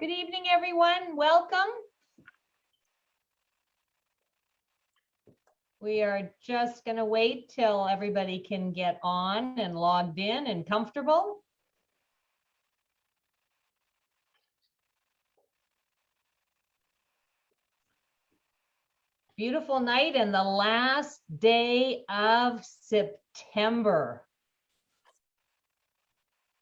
Good evening, everyone. Welcome. We are just going to wait till everybody can get on and logged in and comfortable. Beautiful night and the last day of September.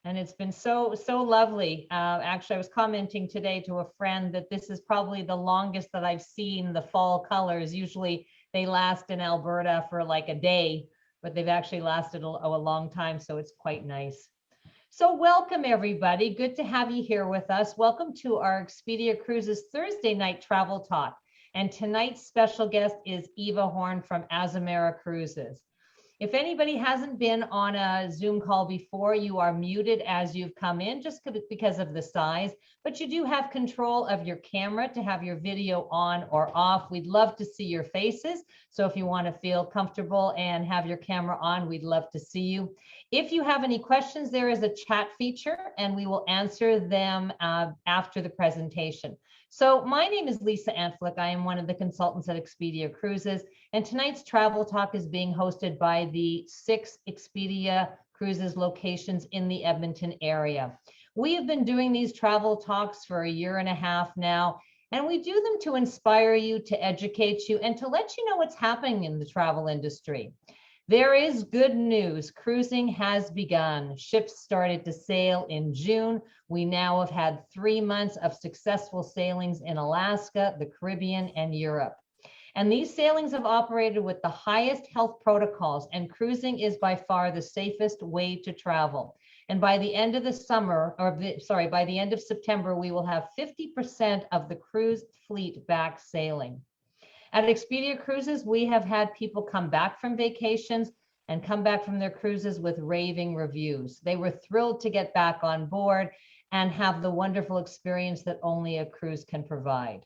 And it's been so lovely. Actually, I was commenting today to a friend that this is probably the longest that I've seen the fall colors. Usually they last in Alberta for like a day, but they've actually lasted a long time. So it's quite nice. So welcome everybody. Good to have you here with us. Welcome to our Expedia Cruises Thursday night travel talk. And tonight's special guest is Eva Horn from Azamara Cruises. If anybody hasn't been on a Zoom call before, you are muted as you've come in just because of the size, but you do have control of your camera to have your video on or off. We'd love to see your faces. So if you want to feel comfortable and have your camera on, we'd love to see you. If you have any questions, there is a chat feature and we will answer them after the presentation. So my name is Lisa Antflick. I am one of the consultants at Expedia Cruises, and tonight's travel talk is being hosted by the 6 Expedia Cruises locations in the Edmonton area. We have been doing these travel talks for a year and a half now, and we do them to inspire you, to educate you, and to let you know what's happening in the travel industry. There is good news. Cruising has begun. Ships started to sail in June. We now have had 3 months of successful sailings in Alaska, the Caribbean, and Europe. And these sailings have operated with the highest health protocols, and cruising is by far the safest way to travel. And by the end of the summer, by the end of September, we will have 50% of the cruise fleet back sailing. At Expedia Cruises, we have had people come back from vacations and come back from their cruises with raving reviews. They were thrilled to get back on board and have the wonderful experience that only a cruise can provide.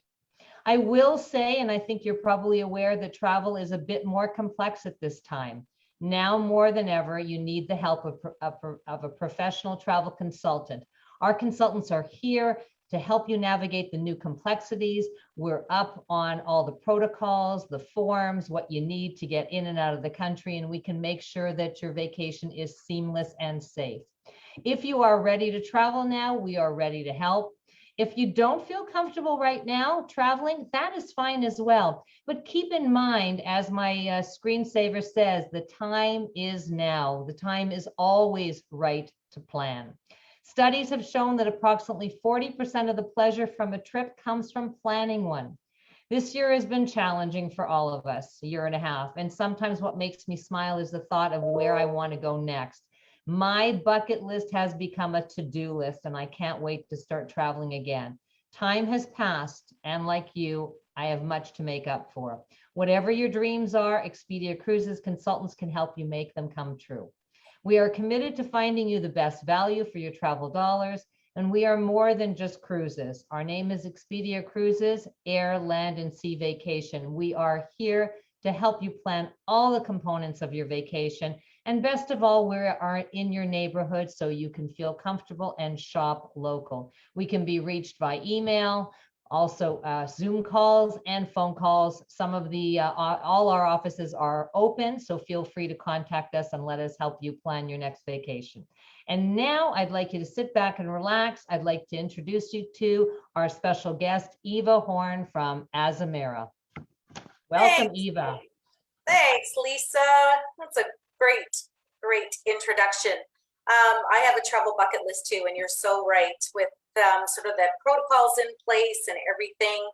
I will say, and I think you're probably aware, that travel is a bit more complex at this time. Now more than ever, you need the help of a professional travel consultant. Our consultants are here to help you navigate the new complexities. We're up on all the protocols, the forms, what you need to get in and out of the country, and we can make sure that your vacation is seamless and safe. If you are ready to travel now, we are ready to help. If you don't feel comfortable right now traveling, that is fine as well. But keep in mind, as my screensaver says, the time is now. The time is always right to plan. Studies have shown that approximately 40% of the pleasure from a trip comes from planning one. This year has been challenging for all of us, a year and a half. And sometimes what makes me smile is the thought of where I want to go next. My bucket list has become a to-do list, and I can't wait to start traveling again. Time has passed, and like you, I have much to make up for. Whatever your dreams are, Expedia Cruises consultants can help you make them come true. We are committed to finding you the best value for your travel dollars, and we are more than just cruises. Our name is Expedia Cruises, Air, Land, and Sea Vacation. We are here to help you plan all the components of your vacation. And best of all, we are in your neighborhood so you can feel comfortable and shop local. We can be reached by email, also Zoom calls and phone calls. Some of the, all our offices are open, so feel free to contact us and let us help you plan your next vacation. And now I'd like you to sit back and relax. I'd like to introduce you to our special guest, Eva Horn from Azamara. Welcome, Thanks. Eva. Thanks, Lisa. That's a great introduction. I have a travel bucket list too, and you're so right with sort of the protocols in place and everything.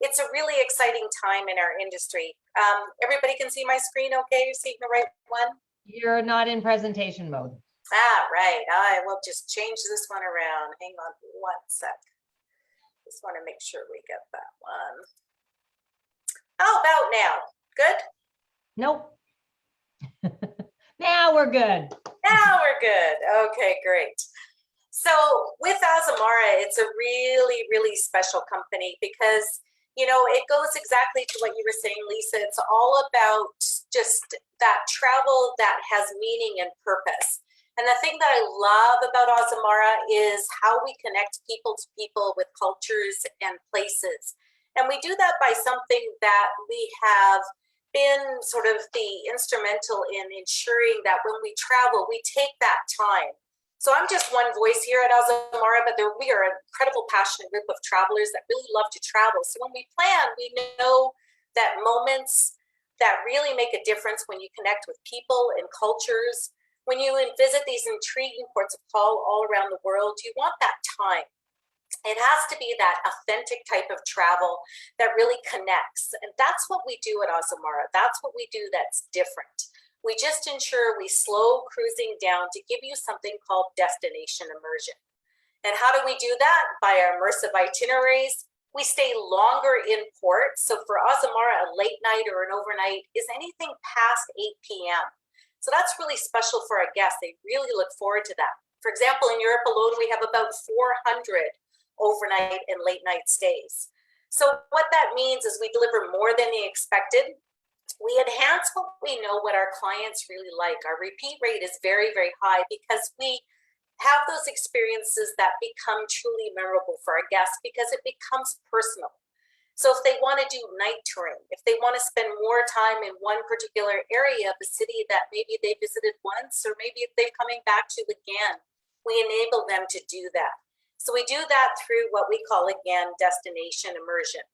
It's a really exciting time in our industry. Everybody can see my screen okay? You're seeing the right one? You're not in presentation mode. Ah, right. I will just change this one around. Hang on one sec. Just want to make sure we get that one. How about now? Good? Nope. Now we're good. Now we're good. Okay, great. So with Azamara, it's a really special company because, you know, it goes exactly to what you were saying, Lisa. It's all about just that travel that has meaning and purpose. And the thing that I love about Azamara is how we connect people to people with cultures and places. And we do that by something that we have been sort of the instrumental in ensuring that when we travel, we take that time. So I'm just one voice here at Azamara, but we are an incredible, passionate group of travelers that really love to travel. So when we plan, we know that moments that really make a difference when you connect with people and cultures, when you visit these intriguing ports of call all around the world, you want that time. It has to be that authentic type of travel that really connects. And that's what we do at Azamara. That's what we do that's different. We just ensure we slow cruising down to give you something called destination immersion. And how do we do that? By our immersive itineraries. We stay longer in port. So for Azamara, a late night or an overnight is anything past 8 p.m. So that's really special for our guests. They really look forward to that. For example, in Europe alone, we have about 400 overnight and late night stays. So what that means is we deliver more than they expected. We enhance what we know what our clients really like. Our repeat rate is very, very high because we have those experiences that become truly memorable for our guests because it becomes personal. So if they want to do night touring, if they want to spend more time in one particular area of the city that maybe they visited once, or maybe if they're coming back to again, we enable them to do that. So we do that through what we call, again, destination immersion.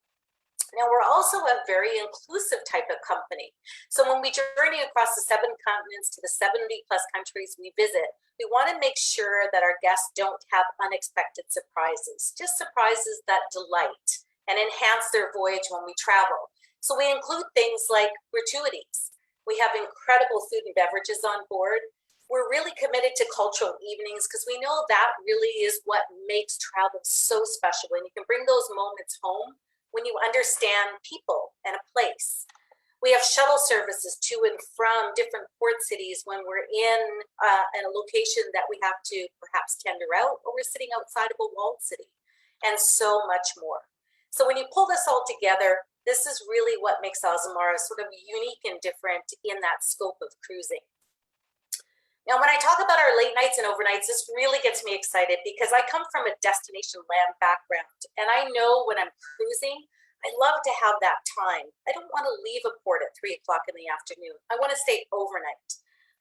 Now, we're also a very inclusive type of company. So when we journey across the 7 continents to the 70 plus countries we visit, we want to make sure that our guests don't have unexpected surprises, just surprises that delight and enhance their voyage when we travel. So we include things like gratuities. We have incredible food and beverages on board. We're really committed to cultural evenings because we know that really is what makes travel so special. When you can bring those moments home, when you understand people and a place. We have shuttle services to and from different port cities when we're in a location that we have to perhaps tender out, or we're sitting outside of a walled city, and so much more. So when you pull this all together, this is really what makes Azamara sort of unique and different in that scope of cruising. Now, when I talk about our late nights and overnights, this really gets me excited because I come from a destination land background. And I know when I'm cruising, I love to have that time. I don't want to leave a port at 3 o'clock in the afternoon. I want to stay overnight.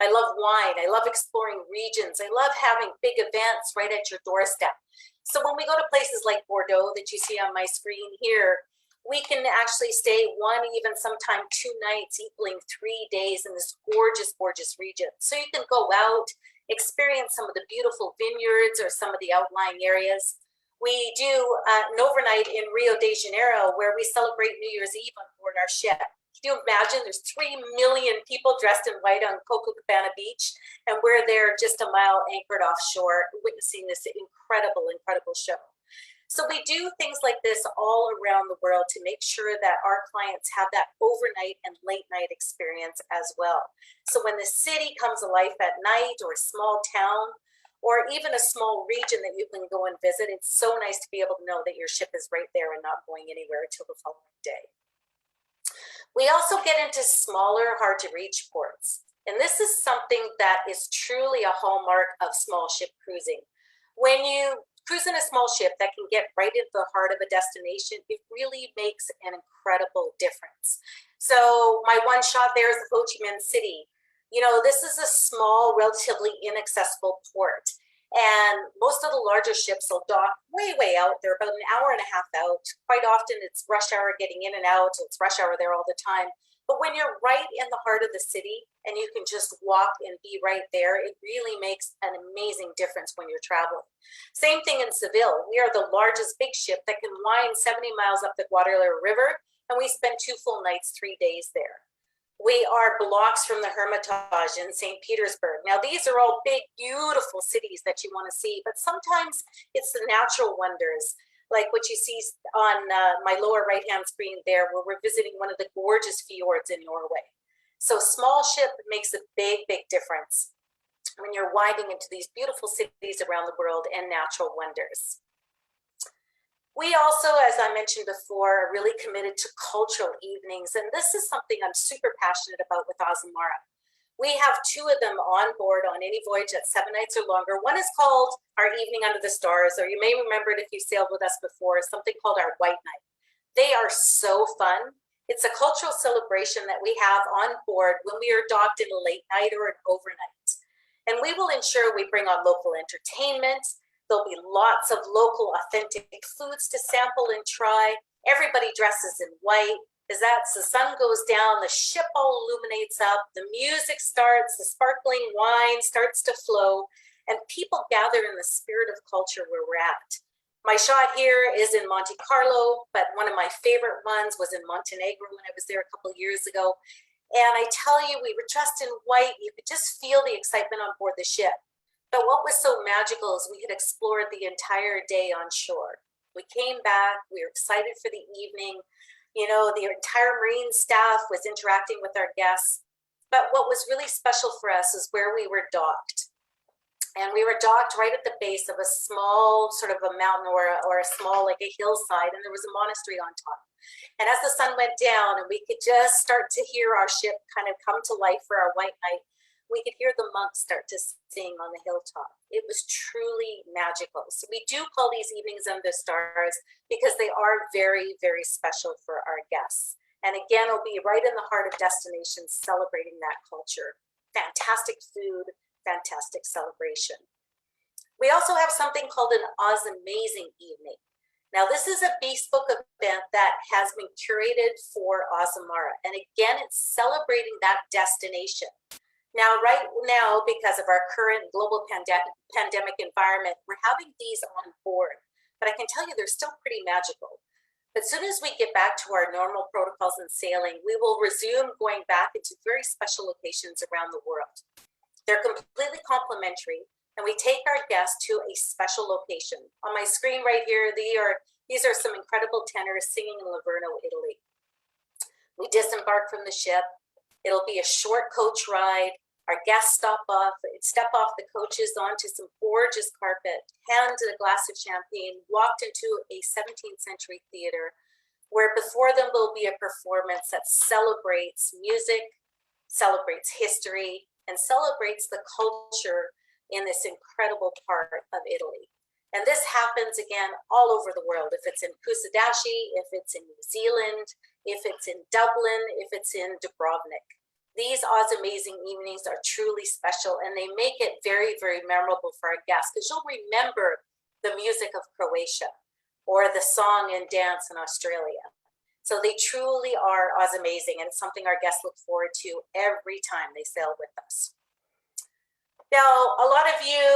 I love wine. I love exploring regions. I love having big events right at your doorstep. So when we go to places like Bordeaux that you see on my screen here, we can actually stay 1, even sometime 2 nights, equaling 3 days in this gorgeous, gorgeous region. So you can go out, experience some of the beautiful vineyards or some of the outlying areas. We do an overnight in Rio de Janeiro where we celebrate New Year's Eve on board our ship. Can you imagine? There's 3 million people dressed in white on Copacabana Beach, and we're there just a mile anchored offshore, witnessing this incredible, incredible show. So we do things like this all around the world to make sure that our clients have that overnight and late night experience as well. So when the city comes alive at night, or a small town, or even a small region that you can go and visit, it's so nice to be able to know that your ship is right there and not going anywhere until the following day. We also get into smaller, hard to reach ports. And this is something that is truly a hallmark of small ship cruising. When you cruise in a small ship that can get right into the heart of a destination, it really makes an incredible difference. So my one shot there is Ho Chi Minh City. You know, this is a small, relatively inaccessible port. And most of the larger ships will dock way, way out. They're about an hour and a half out. Quite often it's rush hour getting in and out. It's rush hour there all the time. But when you're right in the heart of the city and you can just walk and be right there, it really makes an amazing difference when you're traveling. Same thing in Seville. We are the largest big ship that can wind 70 miles up the Guadalquivir River, and we spend 2 full nights, 3 days there. We are blocks from the Hermitage in St. Petersburg. Now, these are all big, beautiful cities that you want to see, but sometimes it's the natural wonders, like what you see on my lower right-hand screen there, where we're visiting one of the gorgeous fjords in Norway. So small ship makes a big, big difference when you're winding into these beautiful cities around the world and natural wonders. We also, as I mentioned before, are really committed to cultural evenings, and this is something I'm super passionate about with Azamara. We have two of them on board on any voyage at 7 nights or longer. One is called our Evening Under the Stars, or you may remember it if you sailed with us before, something called our White Night. They are so fun. It's a cultural celebration that we have on board when we are docked in a late night or an overnight. And we will ensure we bring on local entertainment. There'll be lots of local authentic foods to sample and try. Everybody dresses in white. As the sun goes down, the ship all illuminates up, the music starts, the sparkling wine starts to flow, and people gather in the spirit of culture where we're at. My shot here is in Monte Carlo, but one of my favorite ones was in Montenegro when I was there a couple of years ago. And I tell you, we were dressed in white. You could just feel the excitement on board the ship. But what was so magical is we had explored the entire day on shore. We came back, we were excited for the evening. You know, the entire Marine staff was interacting with our guests. But what was really special for us is where we were docked. And we were docked right at the base of a small sort of a mountain or a small, like a hillside, and there was a monastery on top. And as the sun went down and we could just start to hear our ship kind of come to life for our White Night, we could hear the monks start to sing on the hilltop. It was truly magical. So we do call these Evenings Under the Stars because they are very, very special for our guests. And again, it'll be right in the heart of destinations celebrating that culture. Fantastic food, fantastic celebration. We also have something called an Azamazing Evening. Now, this is a bespoke event that has been curated for Azamara. And again, it's celebrating that destination. Now, right now, because of our current global pandemic environment, we're having these on board. But I can tell you they're still pretty magical. But as soon as we get back to our normal protocols in sailing, we will resume going back into very special locations around the world. They're completely complimentary, and we take our guests to a special location. On my screen right here, these are some incredible tenors singing in Livorno, Italy. We disembark from the ship. It'll be a short coach ride. Our guests step off the coaches onto some gorgeous carpet, handed a glass of champagne, walked into a 17th century theater where before them will be a performance that celebrates music, celebrates history, and celebrates the culture in this incredible part of Italy. And this happens again all over the world. If it's in Kusadasi, if it's in New Zealand, if it's in Dublin, if it's in Dubrovnik. These Azamazing Evenings are truly special, and they make it very, very memorable for our guests because you'll remember the music of Croatia or the song and dance in Australia. So they truly are Azamazing, and it's something our guests look forward to every time they sail with us. Now, a lot of you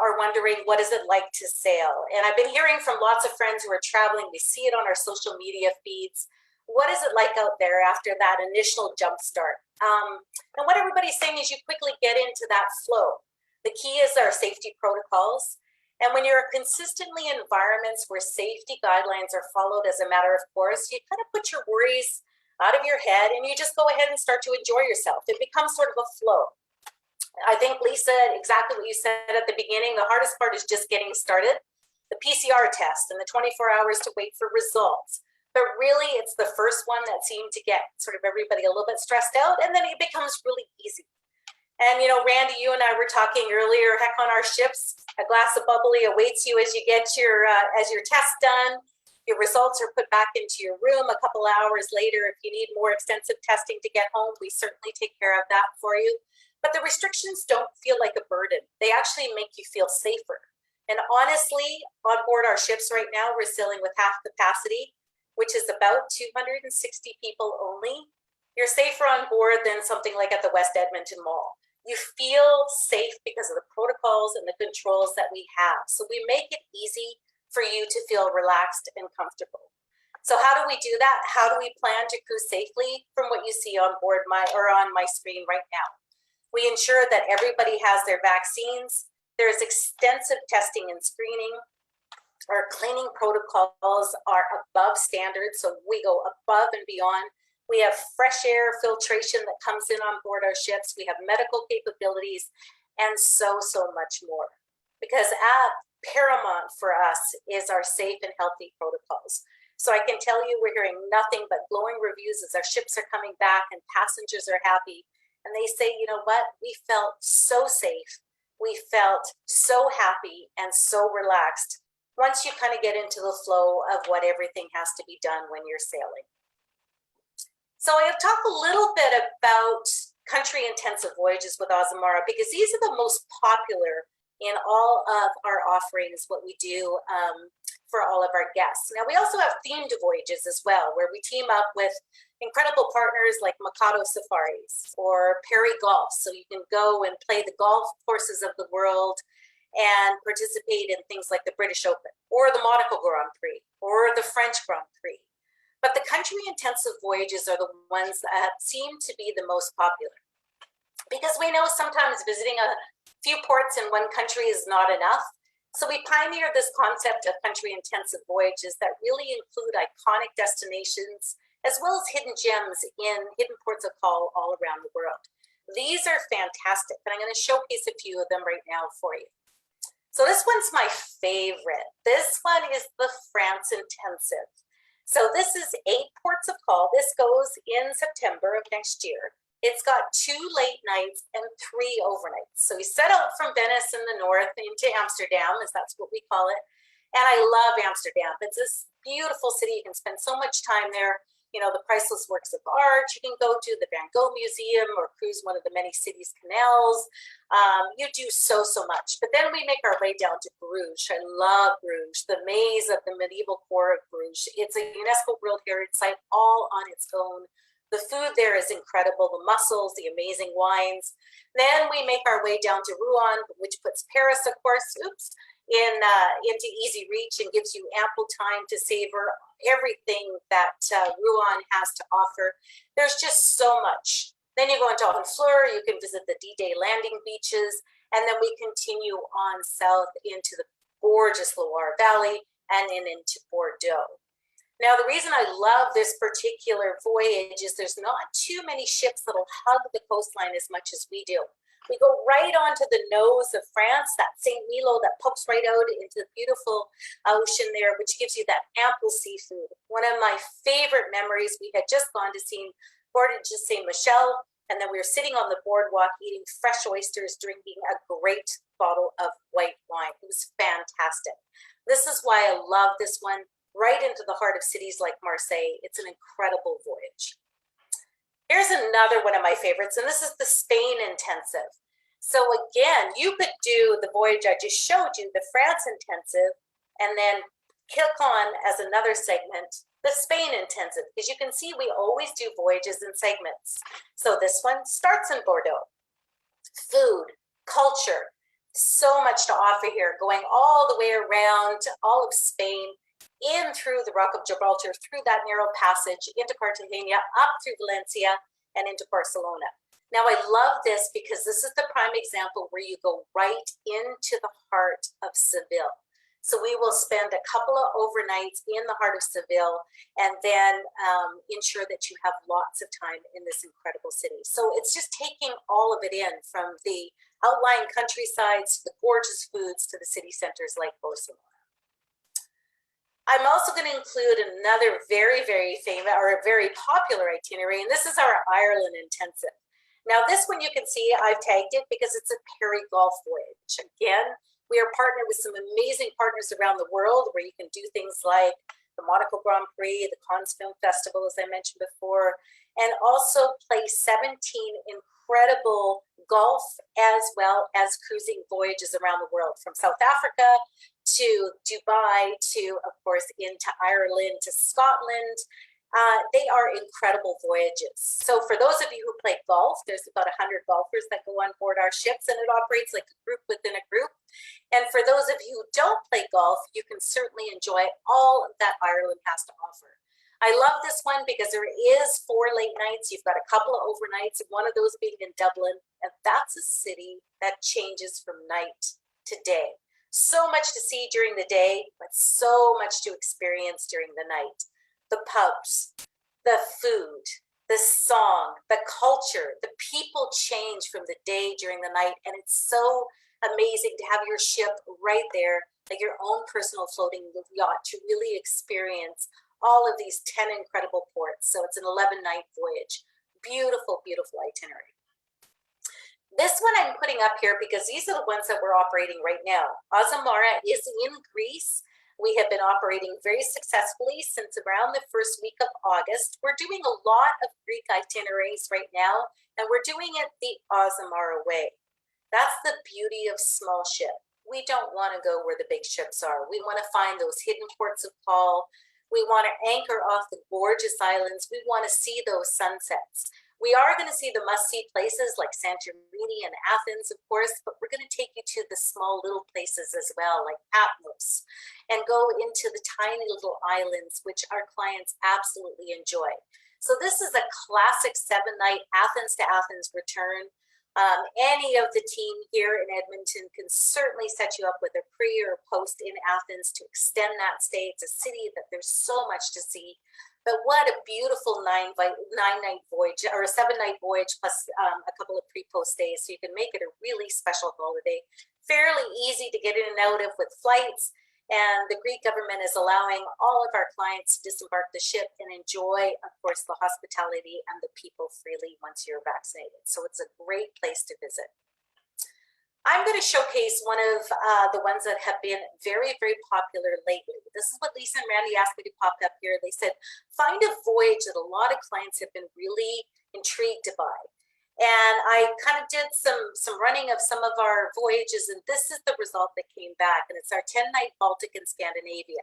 are wondering, what is it like to sail? And I've been hearing from lots of friends who are traveling. We see it on our social media feeds. What is it like out there after that initial jump start? And what everybody's saying is you quickly get into that flow. The key is our safety protocols. And when you're consistently in environments where safety guidelines are followed as a matter of course, you kind of put your worries out of your head and you just go ahead and start to enjoy yourself. It becomes sort of a flow. I think, Lisa, exactly what you said at the beginning, the hardest part is just getting started. The PCR test and the 24 hours to wait for results. But really, it's the first one that seemed to get sort of everybody a little bit stressed out, and then it becomes really easy. And, you know, Randy, you and I were talking earlier, heck, on our ships, a glass of bubbly awaits you as you get your test done. Your results are put back into your room a couple hours later. If you need more extensive testing to get home, we certainly take care of that for you. But the restrictions don't feel like a burden. They actually make you feel safer. And honestly, on board our ships right now, we're sailing with half capacity, which is about 260 people only. You're safer on board than something like at the West Edmonton Mall. You feel safe because of the protocols and the controls that we have. So we make it easy for you to feel relaxed and comfortable. So how do we do that? How do we plan to cruise safely? From what you see on board on my screen right now. We ensure that everybody has their vaccines. There's extensive testing and screening. Our cleaning protocols are above standard, so we go above and beyond. We have fresh air filtration that comes in on board our ships. We have medical capabilities and so much more. Because paramount for us is our safe and healthy protocols. So I can tell you we're hearing nothing but glowing reviews as our ships are coming back and passengers are happy. And they say, you know what? We felt so safe. We felt so happy and so relaxed once you kind of get into the flow of what everything has to be done when you're sailing. So I'll talk a little bit about country intensive voyages with Azamara because these are the most popular in all of our offerings, what we do for all of our guests. Now we also have themed voyages as well, where we team up with incredible partners like Mikado Safaris or Perry Golf. So you can go and play the golf courses of the world and participate in things like the British Open or the Monaco Grand Prix or the French Grand Prix. But the country intensive voyages are the ones that seem to be the most popular because we know sometimes visiting a few ports in one country is not enough. So we pioneered this concept of country intensive voyages that really include iconic destinations as well as hidden gems in hidden ports of call all around the world. These are fantastic, and I'm going to showcase a few of them right now for you. So this one's my favorite. This one is the France Intensive. So this is 8 ports of call. This goes in September of next year. It's got 2 late nights and 3 overnights. So we set out from Venice in the north into Amsterdam, as that's what we call it. And I love Amsterdam. It's this beautiful city. You can spend so much time there. You know, the priceless works of art. You can go to the Van Gogh Museum or cruise one of the many city's canals. You do so much. But then we make our way down to Bruges. I love Bruges, the maze of the medieval core of Bruges. It's a UNESCO World Heritage Site all on its own. The food there is incredible, the mussels, the amazing wines. Then we make our way down to Rouen, which puts Paris, of course, into easy reach and gives you ample time to savor everything that Rouen has to offer. There's just so much. Then you go into Honfleur, you can visit the D-Day landing beaches, and then we continue on south into the gorgeous Loire Valley and into Bordeaux. Now, the reason I love this particular voyage is there's not too many ships that'll hug the coastline as much as we do. We go right onto the nose of France, that St. Milo that pokes right out into the beautiful ocean there, which gives you that ample seafood. One of my favorite memories, we had just gone to see Portage de Saint Michel, and then we were sitting on the boardwalk eating fresh oysters, drinking a great bottle of white wine. It was fantastic. This is why I love this one. Right into the heart of cities like Marseille. It's an incredible voyage. Here's another one of my favorites, and this is the Spain Intensive. So again, you could do the voyage I just showed you, the France Intensive, and then kick on as another segment, the Spain Intensive, because you can see we always do voyages in segments. So this one starts in Bordeaux. Food, culture, so much to offer here, going all the way around all of Spain, in through the Rock of Gibraltar, through that narrow passage, into Cartagena, up through Valencia, and into Barcelona. Now, I love this because this is the prime example where you go right into the heart of Seville. So we will spend a couple of overnights in the heart of Seville and then ensure that you have lots of time in this incredible city. So it's just taking all of it in, from the outlying countrysides to the gorgeous foods to the city centers like Barcelona. I'm also going to include another very famous or a very popular itinerary, and this is our Ireland Intensive. Now, this one you can see I've tagged it because it's a Perry Golf voyage. Again, we are partnered with some amazing partners around the world where you can do things like the Monaco Grand Prix, the Cannes Film Festival, as I mentioned before, and also play 17 incredible golf as well as cruising voyages around the world, from South Africa to Dubai to, of course, into Ireland to Scotland. They are incredible voyages. So for those of you who play golf, there's about 100 golfers that go on board our ships, and it operates like a group within a group. And for those of you who don't play golf, you can certainly enjoy all that Ireland has to offer. I love this one because there is 4 late nights. You've got a couple of overnights, one of those being in Dublin, and that's a city that changes from night to day. So much to see during the day, but so much to experience during the night. The pubs, the food, the song, the culture, the people change from the day during the night, and it's so amazing to have your ship right there, like your own personal floating yacht, to really experience all of these 10 incredible ports. So it's an 11-night voyage. Beautiful itinerary. This one I'm putting up here because these are the ones that we're operating right now. Azamara is in Greece. We have been operating very successfully since around the first week of August. We're doing a lot of Greek itineraries right now, and we're doing it the Azamara way. That's the beauty of small ship. We don't want to go where the big ships are. We want to find those hidden ports of call. We want to anchor off the gorgeous islands. We want to see those sunsets. We are going to see the must-see places like Santorini and Athens, of course, but we're going to take you to the small little places as well, like Atmos, and go into the tiny little islands, which our clients absolutely enjoy. So this is a classic 7-night Athens to Athens return. Any of the team here in Edmonton can certainly set you up with a pre or post in Athens to extend that stay. It's a city that there's so much to see. But what a beautiful 9-night voyage, or a 7-night voyage plus a couple of pre-post days. So you can make it a really special holiday. Fairly easy to get in and out of with flights. And the Greek government is allowing all of our clients to disembark the ship and enjoy, of course, the hospitality and the people freely once you're vaccinated. So it's a great place to visit. I'm going to showcase one of the ones that have been very, very popular lately. This is what Lisa and Randy asked me to pop up here. They said, find a voyage that a lot of clients have been really intrigued by. And I kind of did some running of some of our voyages, and this is the result that came back. And it's our 10-night Baltic and Scandinavia.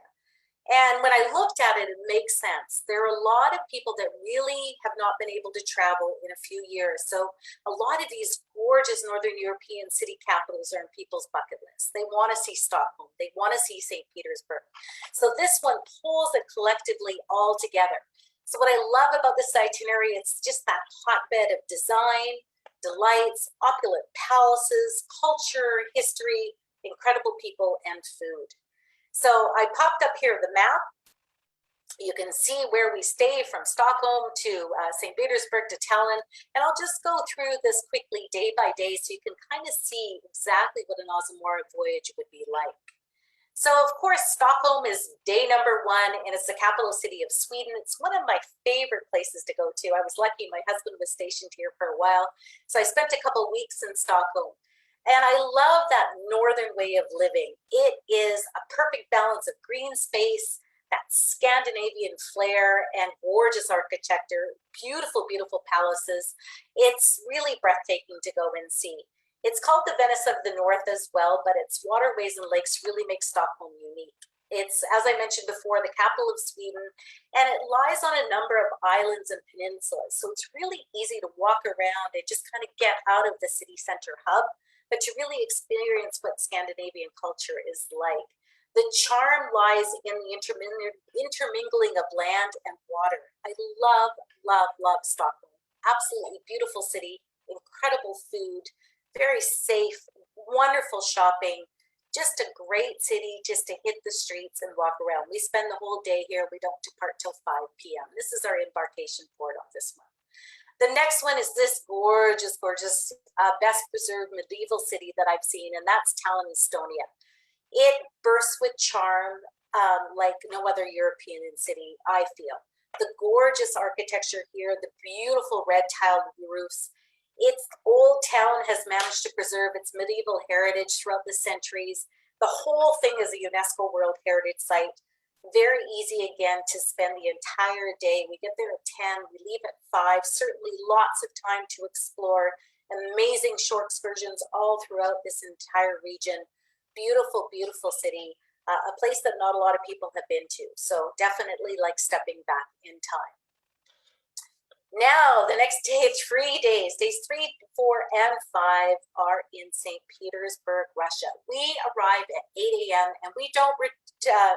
And when I looked at it, it makes sense. There are a lot of people that really have not been able to travel in a few years. So a lot of these gorgeous Northern European city capitals are in people's bucket list. They want to see Stockholm. They want to see St. Petersburg. So this one pulls it collectively all together. So what I love about this itinerary, it's just that hotbed of design, delights, opulent palaces, culture, history, incredible people, and food. So I popped up here the map. You can see where we stay from Stockholm to St. Petersburg to Tallinn. And I'll just go through this quickly day by day so you can kind of see exactly what an Azamara voyage would be like. So of course, Stockholm is day number 1, and it's the capital city of Sweden. It's one of my favorite places to go to. I was lucky, my husband was stationed here for a while. So I spent a couple of weeks in Stockholm. And I love that northern way of living. It is a perfect balance of green space, that Scandinavian flair, and gorgeous architecture, beautiful, beautiful palaces. It's really breathtaking to go and see. It's called the Venice of the North as well, but its waterways and lakes really make Stockholm unique. It's, as I mentioned before, the capital of Sweden, and it lies on a number of islands and peninsulas. So it's really easy to walk around and just kind of get out of the city center hub, but to really experience what Scandinavian culture is like. The charm lies in the intermingling of land and water. I love, love, love Stockholm. Absolutely beautiful city, incredible food, very safe, wonderful shopping, just a great city just to hit the streets and walk around. We spend the whole day here. We don't depart till 5 p.m. This is our embarkation port on this one. The next one is this gorgeous, gorgeous, best preserved medieval city that I've seen, and that's Tallinn, Estonia. It bursts with charm like no other European city, I feel. The gorgeous architecture here, the beautiful red tiled roofs. Its old town has managed to preserve its medieval heritage throughout the centuries. The whole thing is a UNESCO World Heritage Site. Very easy again to spend the entire day. We get there at 10, we leave at 5, certainly lots of time to explore. Amazing short excursions all throughout this entire region. Beautiful, beautiful city, a place that not a lot of people have been to. So definitely like stepping back in time. Now, the next day, 3 days, days 3, 4, and 5 are in St. Petersburg, Russia. We arrive at 8 a.m. and we don't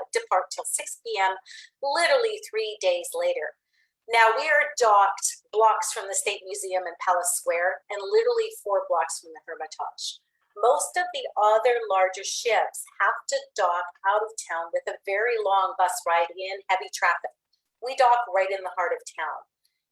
depart till 6 p.m., literally 3 days later. Now, we are docked blocks from the State Museum in Palace Square and literally 4 blocks from the Hermitage. Most of the other larger ships have to dock out of town with a very long bus ride in heavy traffic. We dock right in the heart of town.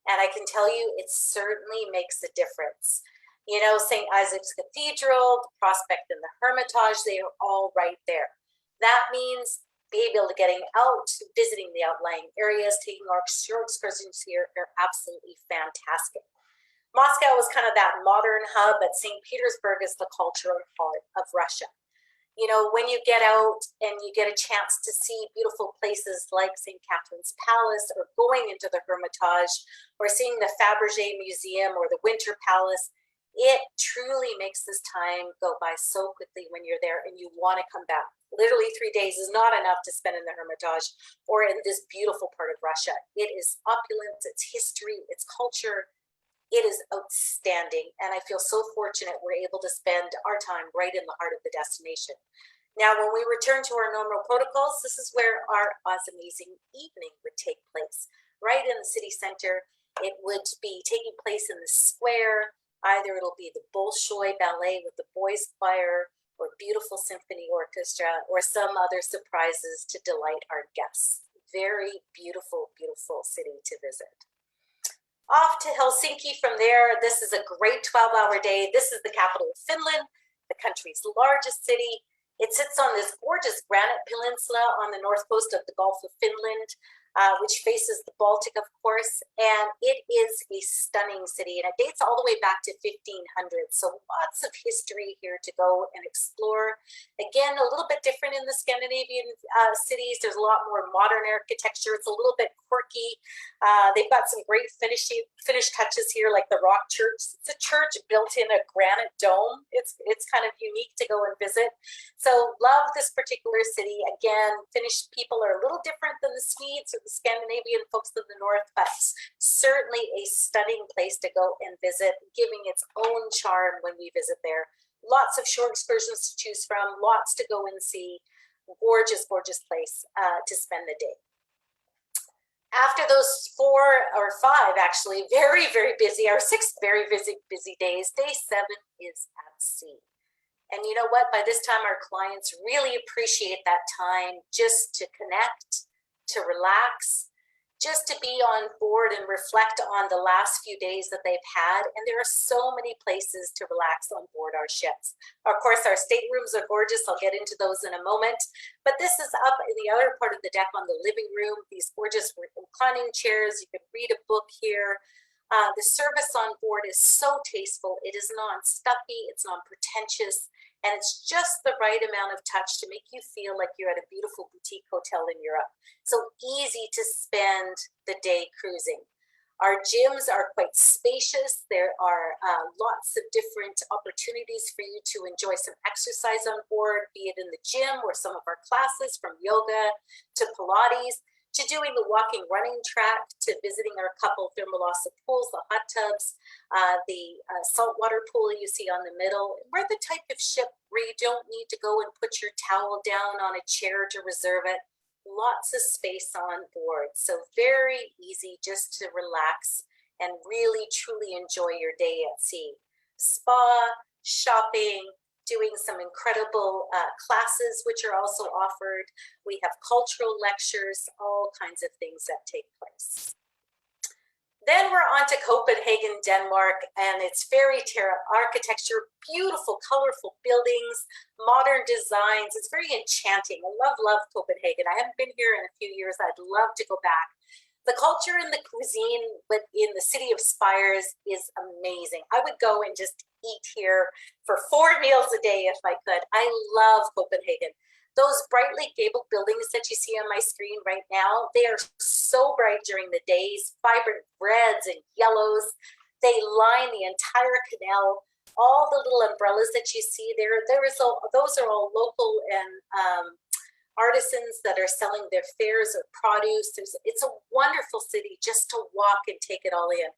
And I can tell you, it certainly makes a difference. You know, St. Isaac's Cathedral, the Prospect and the Hermitage, they are all right there. That means being able to getting out, visiting the outlying areas, taking our short excursions here are absolutely fantastic. Moscow is kind of that modern hub, but St. Petersburg is the cultural heart of Russia. You know, when you get out and you get a chance to see beautiful places like St. Catherine's Palace, or going into the Hermitage, or seeing the Fabergé Museum or the Winter Palace, it truly makes this time go by so quickly when you're there and you want to come back. Literally 3 days is not enough to spend in the Hermitage or in this beautiful part of Russia. It is opulence, its history, its culture. It is outstanding, and I feel so fortunate we're able to spend our time right in the heart of the destination. Now, when we return to our normal protocols, this is where our Amazing evening would take place, right in the city center. It would be taking place in the square. Either it'll be the Bolshoi Ballet with the boys choir, or beautiful symphony orchestra, or some other surprises to delight our guests. Very beautiful, beautiful city to visit. Off to Helsinki from there. This is a great 12-hour day. This is the capital of Finland, the country's largest city. It sits on this gorgeous granite peninsula on the north coast of the Gulf of Finland, which faces the Baltic, of course, and it is a stunning city, and it dates all the way back to 1500. So lots of history here to go and explore. Again, a little bit different in the Scandinavian cities. There's a lot more modern architecture. It's a little bit quirky. They've got some great finish touches here, like the Rock Church. It's a church built in a granite dome. It's kind of unique to go and visit. So love this particular city. Again, Finnish people are a little different than the Swedes or the Scandinavian folks in the north, but certainly a stunning place to go and visit, giving its own charm when we visit there. Lots of short excursions to choose from, lots to go and see. Gorgeous, gorgeous place to spend the day. After those 4 or 5, actually, very, very busy, our 6 very busy days, day 7 is at sea. And you know what? By this time, our clients really appreciate that time just to connect, to relax, just to be on board and reflect on the last few days that they've had. And there are so many places to relax on board our ships. Of course, our staterooms are gorgeous. I'll get into those in a moment. But this is up in the other part of the deck on the living room, these gorgeous reclining chairs. You can read a book here. The service on board is so tasteful. It is non-stuffy, it's non-pretentious, and it's just the right amount of touch to make you feel like you're at a beautiful boutique hotel in Europe. So easy to spend the day cruising. Our gyms are quite spacious. There are lots of different opportunities for you to enjoy some exercise on board, be it in the gym or some of our classes, from yoga to Pilates, to doing the walking running track, to visiting our couple Thermalasa pools, the hot tubs, the saltwater pool you see on the middle. We're the type of ship where you don't need to go and put your towel down on a chair to reserve it. Lots of space on board. So very easy just to relax and really truly enjoy your day at sea. Spa, shopping, doing some incredible classes, which are also offered. We have cultural lectures, all kinds of things that take place. Then we're on to Copenhagen, Denmark, and its fairy tale architecture, beautiful, colorful buildings, modern designs. It's very enchanting. I love Copenhagen. I haven't been here in a few years. I'd love to go back. The culture and the cuisine in the city of spires is amazing. I would go and just eat here for 4 meals a day if I could. I love Copenhagen. Those brightly gabled buildings that you see on my screen right now, they are so bright during the days, vibrant reds and yellows. They line the entire canal. All the little umbrellas that you see there, those are all local and artisans that are selling their fairs or produce. It's a wonderful city just to walk and take it all in.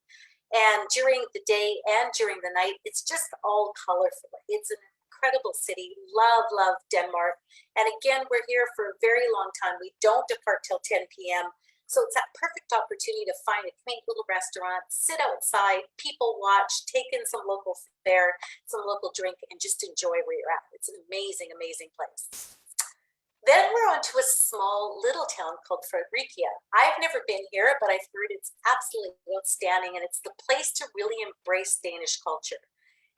And during the day and during the night, it's just all colorful. It's an incredible city. Love Denmark. And again, we're here for a very long time. We don't depart till 10 p.m. So it's that perfect opportunity to find a quaint little restaurant, sit outside, people watch, take in some local fare, some local drink, and just enjoy where you're at. It's an amazing, amazing place. Then we're on to a small little town called Fredericia. I've never been here, but I've heard it's absolutely outstanding, and it's the place to really embrace Danish culture.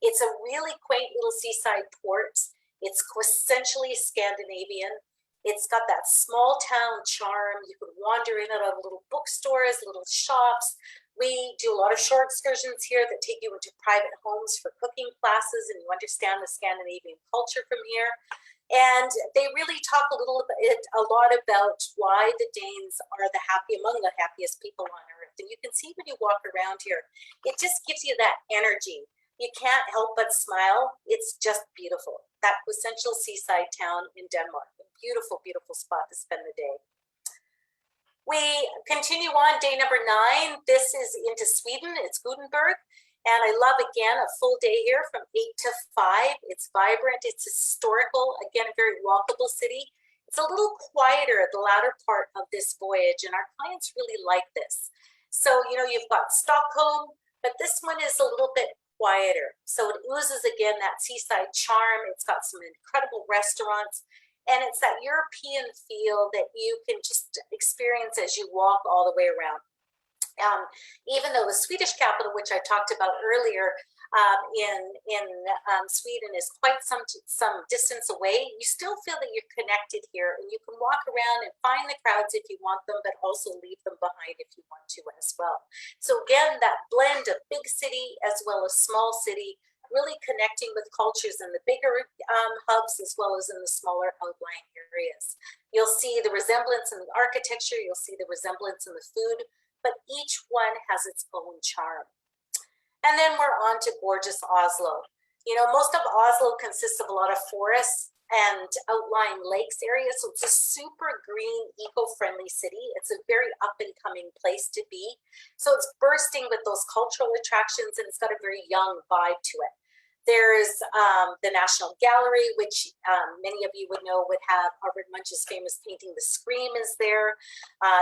It's a really quaint little seaside port. It's quintessentially Scandinavian. It's got that small town charm. You could wander in and out of little bookstores, little shops, We do a lot of shore excursions here that take you into private homes for cooking classes, and you understand the Scandinavian culture from here. And they really talk a lot about why the Danes are among the happiest people on earth. And you can see when you walk around here, it just gives you that energy. You can't help but smile. It's just beautiful. That essential seaside town in Denmark, a beautiful, beautiful spot to spend the day. We continue on day number 9. This is into Sweden. It's Gothenburg. And I love, again, a full day here from 8 to 5. It's vibrant. It's historical. Again, a very walkable city. It's a little quieter the latter part of this voyage, and our clients really like this. So, you've got Stockholm, but this one is a little bit quieter. So it oozes, again, that seaside charm. It's got some incredible restaurants. And it's that European feel that you can just experience as you walk all the way around. Even though the Swedish capital, which I talked about earlier, in Sweden is quite some distance away, you still feel that you're connected here, and you can walk around and find the crowds if you want them, but also leave them behind if you want to as well. So again, that blend of big city as well as small city, really connecting with cultures in the bigger hubs as well as in the smaller outlying areas. You'll see the resemblance in the architecture, you'll see the resemblance in the food, but each one has its own charm. And then we're on to gorgeous Oslo. Most of Oslo consists of a lot of forests and outlying lakes areas, so it's a super green, eco-friendly city. It's a very up-and-coming place to be. So it's bursting with those cultural attractions, and it's got a very young vibe to it. There's the National Gallery, which many of you would know would have Albert Munch's famous painting, The Scream, is there.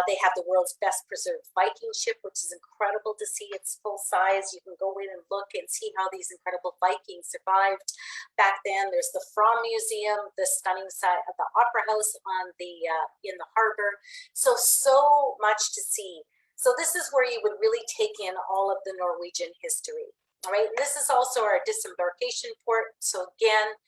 They have the world's best preserved Viking ship, which is incredible to see. It's full size. You can go in and look and see how these incredible Vikings survived back then. There's the Fram Museum, the stunning site of the Opera House on in the harbor. So much to see. So this is where you would really take in all of the Norwegian history. All right, and this is also our disembarkation port. So again,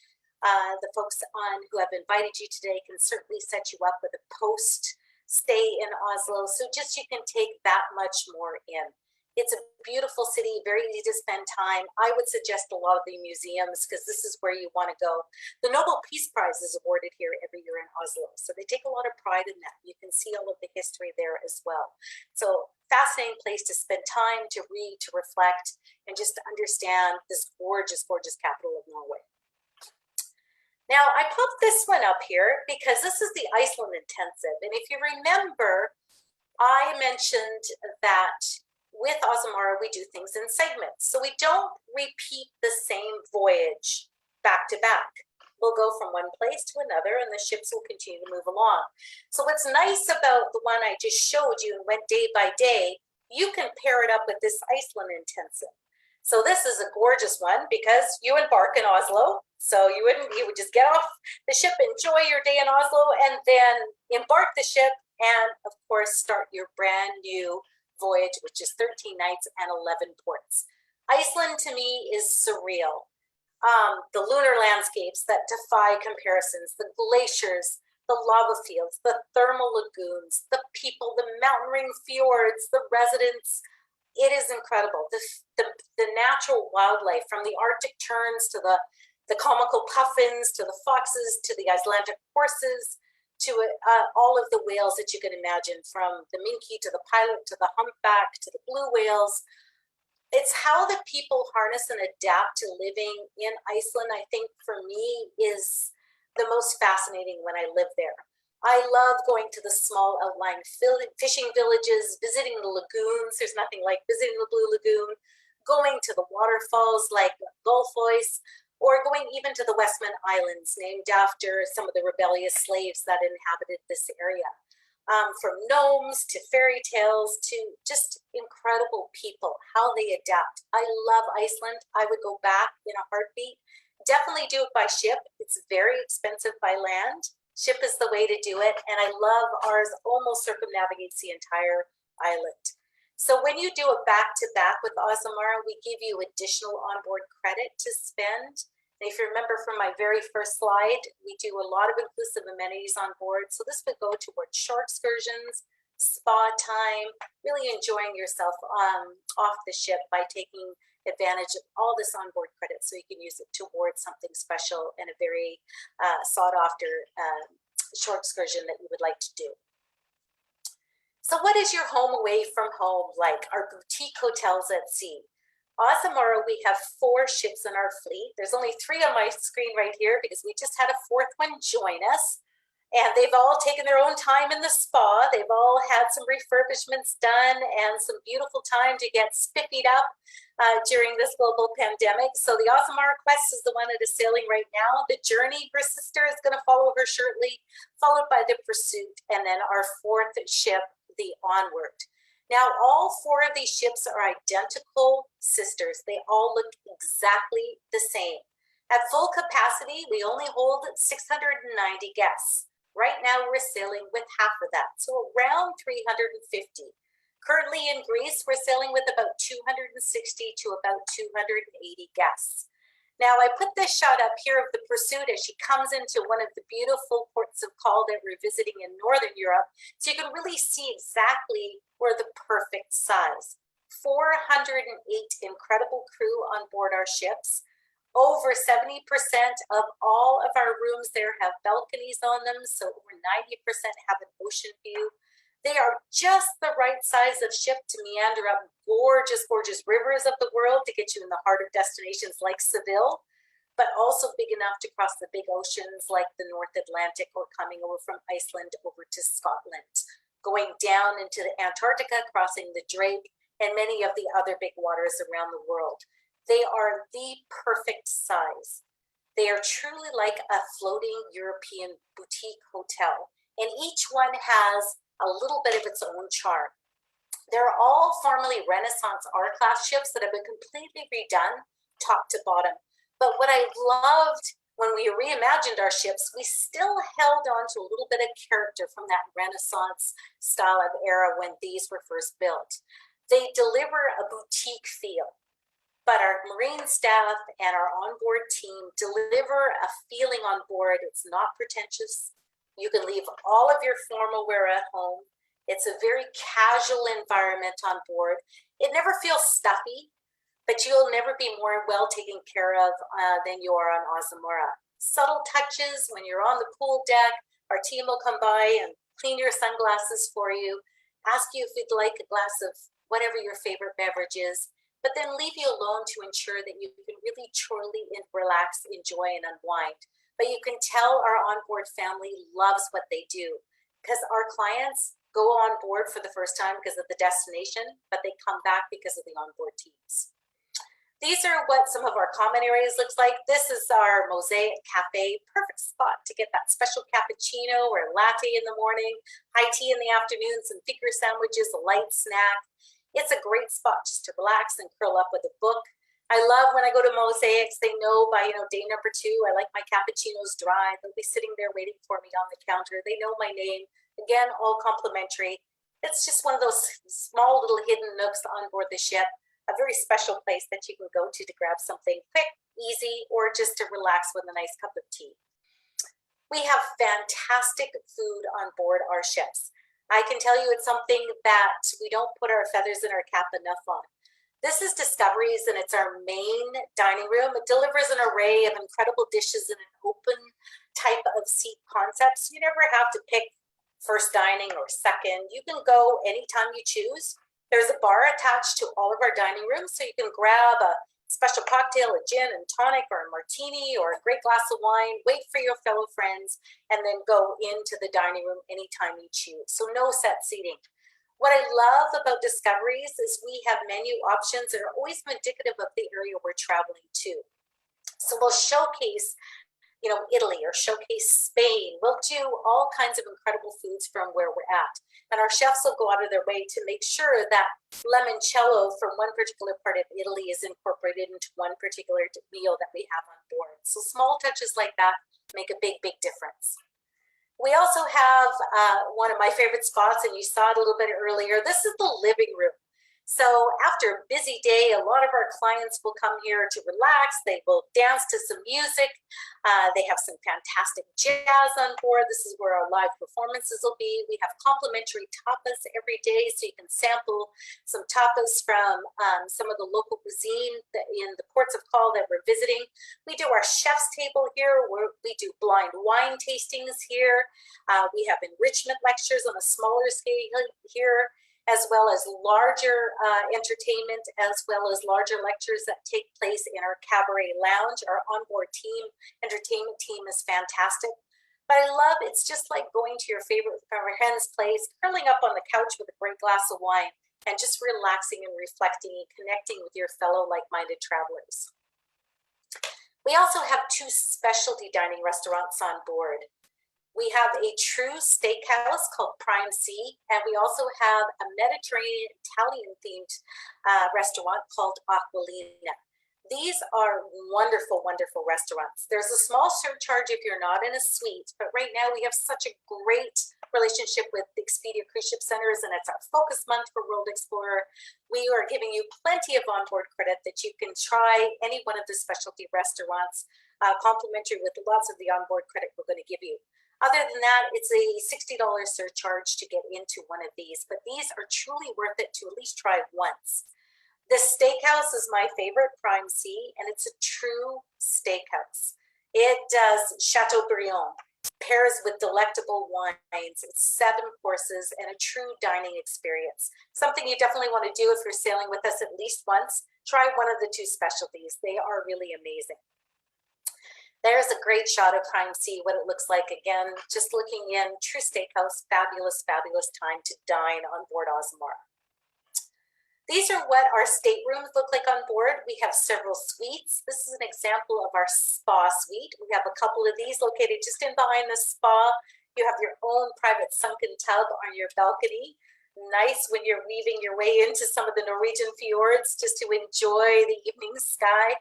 the folks who have invited you today can certainly set you up with a post stay in Oslo. So just you can take that much more in. It's a beautiful city, very easy to spend time. I would suggest a lot of the museums because this is where you want to go. The Nobel Peace Prize is awarded here every year in Oslo. So they take a lot of pride in that. You can see all of the history there as well. So fascinating place to spend time, to read, to reflect, and just to understand this gorgeous, gorgeous capital of Norway. Now, I popped this one up here because this is the Iceland Intensive. And if you remember, I mentioned that with Azamara, we do things in segments. So we don't repeat the same voyage back to back. We'll go from one place to another, and the ships will continue to move along. So what's nice about the one I just showed you and went day by day, you can pair it up with this Iceland Intensive. So this is a gorgeous one because you embark in Oslo. So you would just get off the ship, enjoy your day in Oslo, and then embark the ship and, of course, start your brand new voyage, which is 13 nights and 11 ports. Iceland to me is surreal. The lunar landscapes that defy comparisons, the glaciers, the lava fields, the thermal lagoons, the people, the mountain ring fjords, the residents. It is incredible. The natural wildlife, from the Arctic terns to the comical puffins, to the foxes, to the Icelandic horses, to all of the whales that you can imagine, from the minke to the pilot to the humpback to the blue whales. It's how the people harness and adapt to living in Iceland, I think, for me, is the most fascinating when I live there. I love going to the small outlying fishing villages, visiting the lagoons. There's nothing like visiting the Blue Lagoon, going to the waterfalls like Gullfoss, or going even to the Westman Islands, named after some of the rebellious slaves that inhabited this area. From gnomes to fairy tales to just incredible people, how they adapt. I love Iceland. I would go back in a heartbeat. Definitely do it by ship. It's very expensive by land. Ship is the way to do it. And I love ours almost circumnavigates the entire island. So when you do a back-to-back with Azamara, we give you additional onboard credit to spend. And if you remember from my very first slide, we do a lot of inclusive amenities on board. So this would go towards shore excursions, spa time, really enjoying yourself off the ship by taking advantage of all this onboard credit so you can use it towards something special and a very sought after short excursion that you would like to do. So what is your home away from home like? Our boutique hotels at sea. Azamara, we have 4 ships in our fleet. There's only 3 on my screen right here because we just had a 4th one join us. And they've all taken their own time in the spa. They've all had some refurbishments done and some beautiful time to get spiffied up during this global pandemic. So the Azamara Quest is the one that is sailing right now. The Journey, her sister, is going to follow her shortly, followed by the Pursuit, and then our 4th ship, the Onward. Now, all 4 of these ships are identical sisters. They all look exactly the same. At full capacity, we only hold 690 guests. Right now, we're sailing with half of that, so around 350. Currently in Greece, we're sailing with about 260 to about 280 guests. Now, I put this shot up here of the Pursuit as she comes into one of the beautiful ports of call that we're visiting in Northern Europe, so you can really see exactly where the perfect size. 408 incredible crew on board our ships. Over 70% of all of our rooms there have balconies on them, so over 90% have an ocean view. They are just the right size of ship to meander up gorgeous, gorgeous rivers of the world to get you in the heart of destinations like Seville, but also big enough to cross the big oceans like the North Atlantic or coming over from Iceland over to Scotland, going down into the Antarctica, crossing the Drake, and many of the other big waters around the world. They are the perfect size. They are truly like a floating European boutique hotel, and each one has a little bit of its own charm. They're all formerly Renaissance R-class ships that have been completely redone top to bottom. But what I loved when we reimagined our ships, we still held on to a little bit of character from that Renaissance style of era when these were first built. They deliver a boutique feel. But our marine staff and our onboard team deliver a feeling on board. It's not pretentious. You can leave all of your formal wear at home. It's a very casual environment on board. It never feels stuffy, but you'll never be more well taken care of than you are on Azamara. Subtle touches when you're on the pool deck, our team will come by and clean your sunglasses for you, ask you if you'd like a glass of whatever your favorite beverage is, but then leave you alone to ensure that you can really truly relax, enjoy, and unwind. But you can tell our onboard family loves what they do because our clients go on board for the first time because of the destination, but they come back because of the onboard teams. These are what some of our common areas looks like. This is our Mosaic Cafe, perfect spot to get that special cappuccino or latte in the morning, high tea in the afternoon, some thicker sandwiches, a light snack. It's a great spot just to relax and curl up with a book. I love when I go to Mosaics, they know by day number 2, I like my cappuccinos dry. They'll be sitting there waiting for me on the counter. They know my name. Again, all complimentary. It's just one of those small little hidden nooks on board the ship, a very special place that you can go to grab something quick, easy, or just to relax with a nice cup of tea. We have fantastic food on board our ships. I can tell you it's something that we don't put our feathers in our cap enough on. This is Discoveries, and it's our main dining room. It delivers an array of incredible dishes in an open type of seat concept. So you never have to pick first dining or second. You can go anytime you choose. There's a bar attached to all of our dining rooms, so you can grab a special cocktail, a gin and tonic or a martini or a great glass of wine, wait for your fellow friends, and then go into the dining room anytime you choose. So no set seating. What I love about Discoveries is we have menu options that are always indicative of the area we're traveling to. So we'll showcase Italy or showcase Spain. We'll do all kinds of incredible foods from where we're at. And our chefs will go out of their way to make sure that limoncello from one particular part of Italy is incorporated into one particular meal that we have on board. So small touches like that make a big, big difference. We also have one of my favorite spots, and you saw it a little bit earlier. This is the living room. So after a busy day, a lot of our clients will come here to relax. They will dance to some music. They have some fantastic jazz on board. This is where our live performances will be. We have complimentary tapas every day, so you can sample some tapas from some of the local cuisine in the ports of call that we're visiting. We do our chef's table here, where we do blind wine tastings here. We have enrichment lectures on a smaller scale here, as well as larger entertainment, as well as larger lectures that take place in our cabaret lounge. Our onboard team, entertainment team is fantastic. But I love, it's just like going to your favorite friend's place, curling up on the couch with a great glass of wine, and just relaxing and reflecting and connecting with your fellow like-minded travelers. We also have 2 specialty dining restaurants on board. We have a true steakhouse called Prime C, and we also have a Mediterranean Italian-themed restaurant called Aquilina. These are wonderful, wonderful restaurants. There's a small surcharge if you're not in a suite, but right now we have such a great relationship with the Expedia Cruise Ship Centers, and it's our focus month for World Explorer. We are giving you plenty of onboard credit that you can try any one of the specialty restaurants, complimentary with lots of the onboard credit we're going to give you. Other than that, it's a $60 surcharge to get into one of these, but these are truly worth it to at least try once. This steakhouse is my favorite, Prime C, and it's a true steakhouse. It does Chateaubriand, pairs with delectable wines. It's 7 courses and a true dining experience. Something you definitely want to do if you're sailing with us at least once. Try one of the 2 specialties. They are really amazing. There's a great shot of Prime C, what it looks like. Again, just looking in, true steakhouse, fabulous, fabulous time to dine on board Azamara. These are what our staterooms look like on board. We have several suites. This is an example of our spa suite. We have a couple of these located just in behind the spa. You have your own private sunken tub on your balcony. Nice when you're weaving your way into some of the Norwegian fjords just to enjoy the evening sky.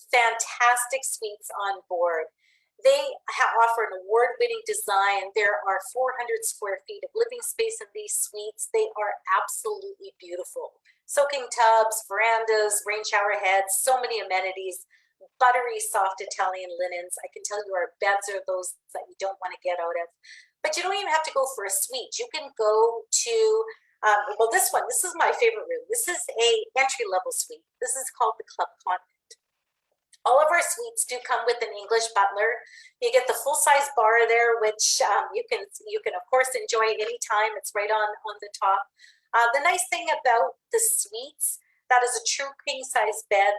Fantastic suites on board. They offer an award-winning design. There are 400 square feet of living space in these suites. They are absolutely beautiful. Soaking tubs, verandas, rain shower heads, so many amenities, buttery soft Italian linens. I can tell you our beds are those that you don't want to get out of. But you don't even have to go for a suite. You can go to, well, this is my favorite room. This is a entry-level suite. This is called the Club Continent. All of our suites do come with an English butler. You get the full-size bar there, which you can of course enjoy anytime. It's right on the top. The nice thing about the suites, that is a true king-size bed.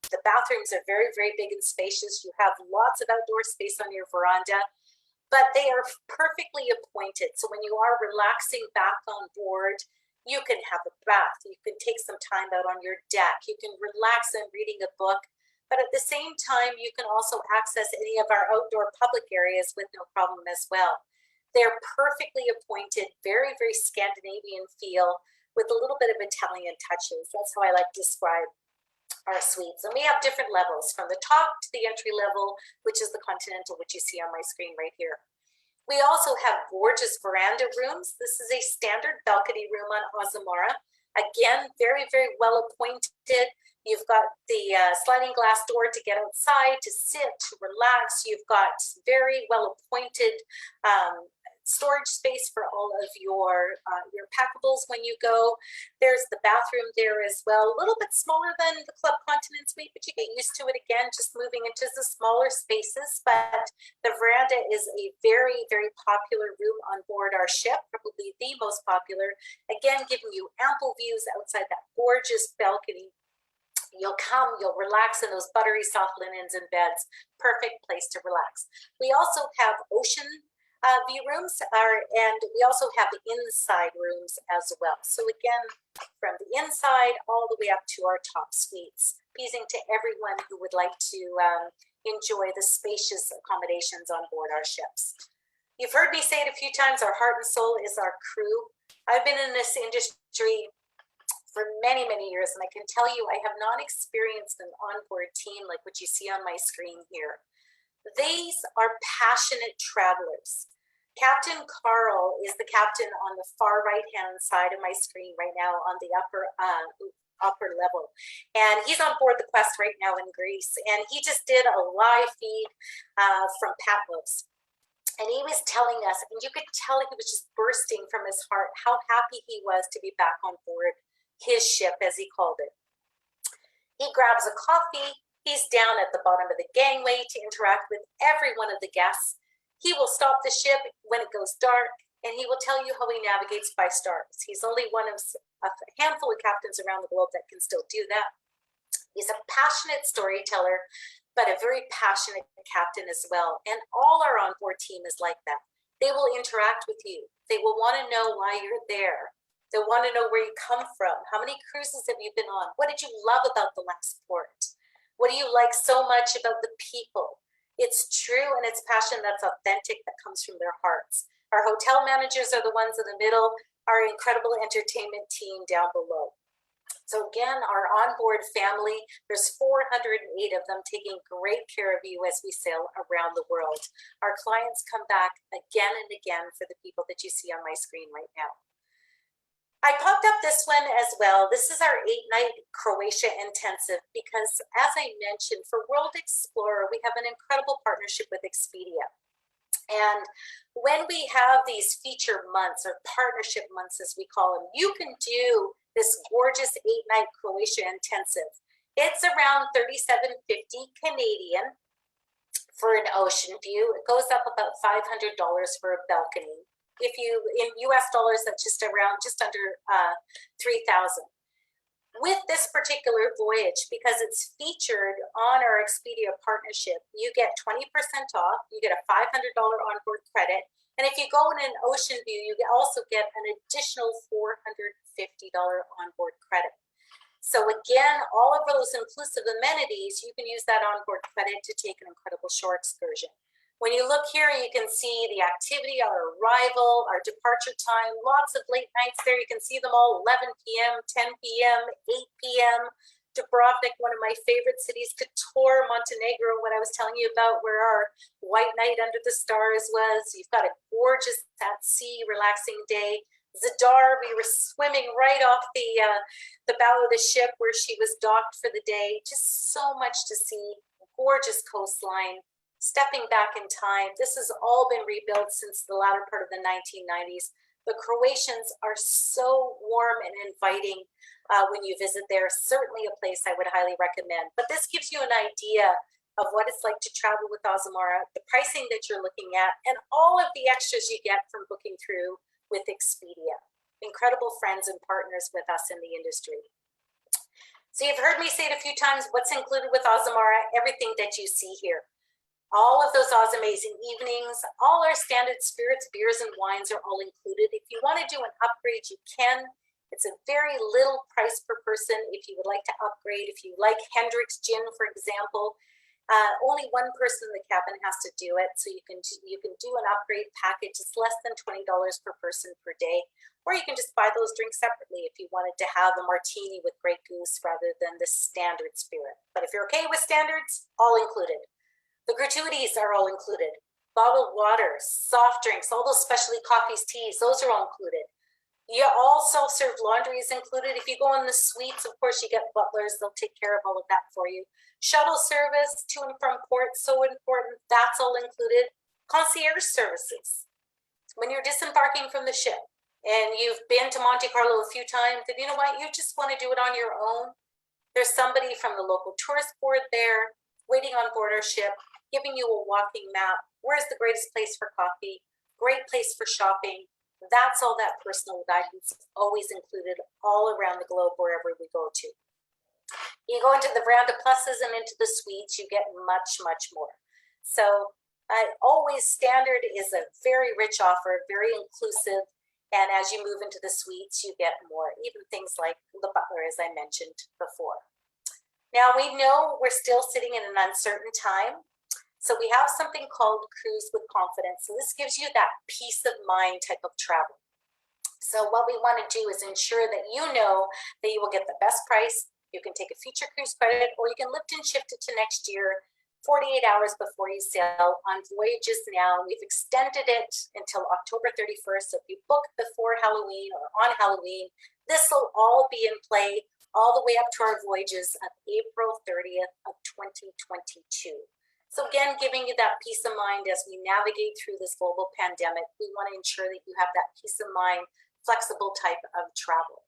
The bathrooms are very, very big and spacious. You have lots of outdoor space on your veranda, but they are perfectly appointed. So when you are relaxing back on board, you can have a bath. You can take some time out on your deck. You can relax and reading a book. But at the same time, you can also access any of our outdoor public areas with no problem as well. They're perfectly appointed, very, very Scandinavian feel with a little bit of Italian touches. That's how I like to describe our suites. And we have different levels from the top to the entry level, which is the Continental, which you see on my screen right here. We also have gorgeous veranda rooms. This is a standard balcony room on Azamara. Again, very, very well appointed. You've got the sliding glass door to get outside, to sit, to relax. You've got very well appointed storage space for all of your packables when you go. There's the bathroom there as well, a little bit smaller than the Club Continent suite, but you get used to it again, just moving into the smaller spaces. But the veranda is a very, very popular room on board our ship, probably the most popular. Again, giving you ample views outside that gorgeous balcony. You'll come, you'll relax in those buttery soft linens and beds. Perfect place to relax. We also have ocean view rooms, and we also have the inside rooms as well. So again, from the inside all the way up to our top suites, pleasing to everyone who would like to enjoy the spacious accommodations on board our ships. You've heard me say it a few times, our heart and soul is our crew. I've been in this industry for many, many years, and I can tell you I have not experienced an onboard team like what you see on my screen here. These are passionate travelers. Captain Carl is the captain on the far right-hand side of my screen right now on the upper level. And he's on board the Quest right now in Greece. And he just did a live feed from Patmos. And he was telling us, and you could tell he was just bursting from his heart, how happy he was to be back on board his ship, as he called it. He grabs a coffee. He's down at the bottom of the gangway to interact with every one of the guests. He will stop the ship when it goes dark, and he will tell you how he navigates by stars. He's only one of a handful of captains around the globe that can still do that. He's a passionate storyteller, but a very passionate captain as well. And all our onboard team is like that. They will interact with you. They will want to know why you're there. They want to know where you come from. How many cruises have you been on? What did you love about the last port? What do you like so much about the people? It's true, and it's passion that's authentic, that comes from their hearts. Our hotel managers are the ones in the middle, our incredible entertainment team down below. So again, our onboard family, there's 408 of them taking great care of you as we sail around the world. Our clients come back again and again for the people that you see on my screen right now. I popped up this one as well. This is our 8-night Croatia intensive because, as I mentioned, for World Explorer, we have an incredible partnership with Expedia. And when we have these feature months, or partnership months as we call them, you can do this gorgeous 8-night Croatia intensive. It's around $37.50 Canadian for an ocean view. It goes up about $500 for a balcony. If you, in US dollars, that's just under 3,000. With this particular voyage, because it's featured on our Expedia partnership, you get 20% off, you get a $500 onboard credit, and if you go in an ocean view, you also get an additional $450 onboard credit. So again, all of those inclusive amenities, you can use that onboard credit to take an incredible shore excursion. When you look here, you can see the activity, our arrival, our departure time, lots of late nights there. You can see them all, 11 p.m., 10 p.m., 8 p.m. Dubrovnik, one of my favorite cities. Kotor, Montenegro, what I was telling you about, where our white night under the stars was. You've got a gorgeous at sea, relaxing day. Zadar, we were swimming right off the bow of the ship where she was docked for the day. Just so much to see, gorgeous coastline. Stepping back in time, this has all been rebuilt since the latter part of the 1990s. The Croatians are so warm and inviting when you visit there. Certainly a place I would highly recommend. But this gives you an idea of what it's like to travel with Azamara, the pricing that you're looking at, and all of the extras you get from booking through with Expedia. Incredible friends and partners with us in the industry. So you've heard me say it a few times, what's included with Azamara, everything that you see here. All of those amazing evenings, all our standard spirits, beers, and wines are all included. If you want to do an upgrade, you can. It's a very little price per person if you would like to upgrade. If you like Hendrick's Gin, for example, only one person in the cabin has to do it. So you can do an upgrade package. It's less than $20 per person per day. Or you can just buy those drinks separately if you wanted to have a martini with Grey Goose rather than the standard spirit. But if you're okay with standards, all included. The gratuities are all included. Bottled water, soft drinks, all those specialty coffees, teas, those are all included. You all self-serve laundry is included. If you go in the suites, of course, you get butlers. They'll take care of all of that for you. Shuttle service to and from port, so important. That's all included. Concierge services. When you're disembarking from the ship and you've been to Monte Carlo a few times, and you know what, you just want to do it on your own. There's somebody from the local tourist board there waiting on board our ship, giving you a walking map. Where's the greatest place for coffee? Great place for shopping. That's all that personal guidance always included all around the globe, wherever we go to. You go into the veranda pluses and into the suites, you get much, much more. So always standard is a very rich offer, very inclusive. And as you move into the suites, you get more, even things like the butler, as I mentioned before. Now we know we're still sitting in an uncertain time. So we have something called Cruise with Confidence. So this gives you that peace of mind type of travel. So what we want to do is ensure that you know that you will get the best price. You can take a feature cruise credit, or you can lift and shift it to next year 48 hours before you sail on Voyages now. We've extended it until October 31st. So if you book before Halloween or on Halloween, this will all be in play all the way up to our voyages of April 30th of 2022. So again, giving you that peace of mind as we navigate through this global pandemic. We want to ensure that you have that peace of mind, flexible type of travel.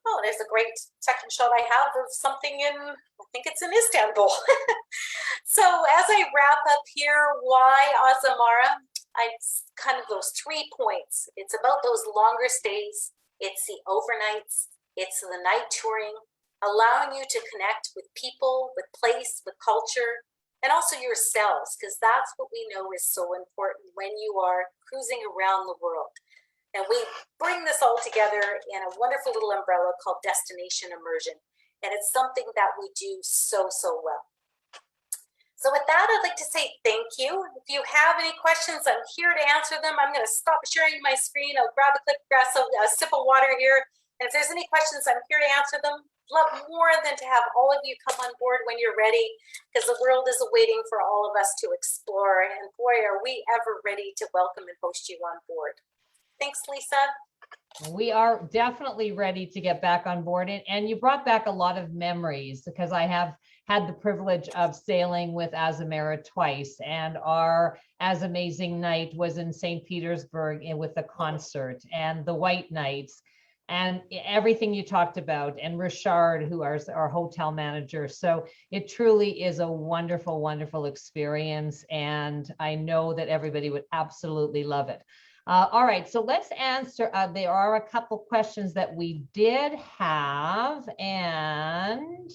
Oh, there's a great second shot I have of something in, I think it's in Istanbul. So as I wrap up here, why Azamara? It's kind of those 3 points. It's about those longer stays. It's the overnights. It's the night touring, allowing you to connect with people, with place, with culture, and also yourselves, because that's what we know is so important when you are cruising around the world. And we bring this all together in a wonderful little umbrella called Destination Immersion. And it's something that we do so, so well. So with that, I'd like to say thank you. If you have any questions, I'm here to answer them. I'm going to stop sharing my screen. I'll grab a quick a sip of water here. And if there's any questions, I'm here to answer them. Love more than to have all of you come on board when you're ready, because the world is waiting for all of us to explore. And boy, are we ever ready to welcome and host you on board. Thanks, Lisa. We are definitely ready to get back on board. And you brought back a lot of memories, because I have had the privilege of sailing with Azamara twice. And our As Amazing Night was in St. Petersburg with the concert and the White Nights and everything you talked about, and Richard, who is our hotel manager. So it truly is a wonderful, wonderful experience. And I know that everybody would absolutely love it. All right, so let's answer. There are a couple questions that we did have, and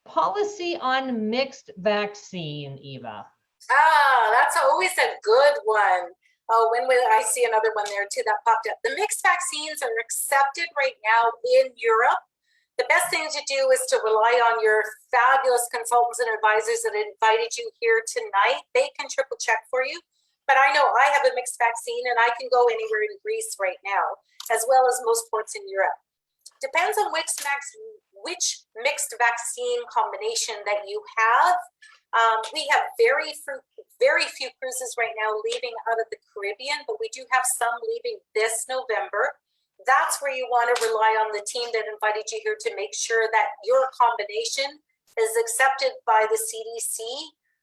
policy on mixed vaccine, Eva. That's always a good one. Oh, when I see another one there too that popped up. The mixed vaccines are accepted right now in Europe. The best thing to do is to rely on your fabulous consultants and advisors that invited you here tonight. They can triple check for you. But I know I have a mixed vaccine and I can go anywhere in Greece right now, as well as most ports in Europe. Depends on which mixed vaccine combination that you have. We have very few cruises right now leaving out of the Caribbean, but we do have some leaving this November. That's where you want to rely on the team that invited you here to make sure that your combination is accepted by the CDC,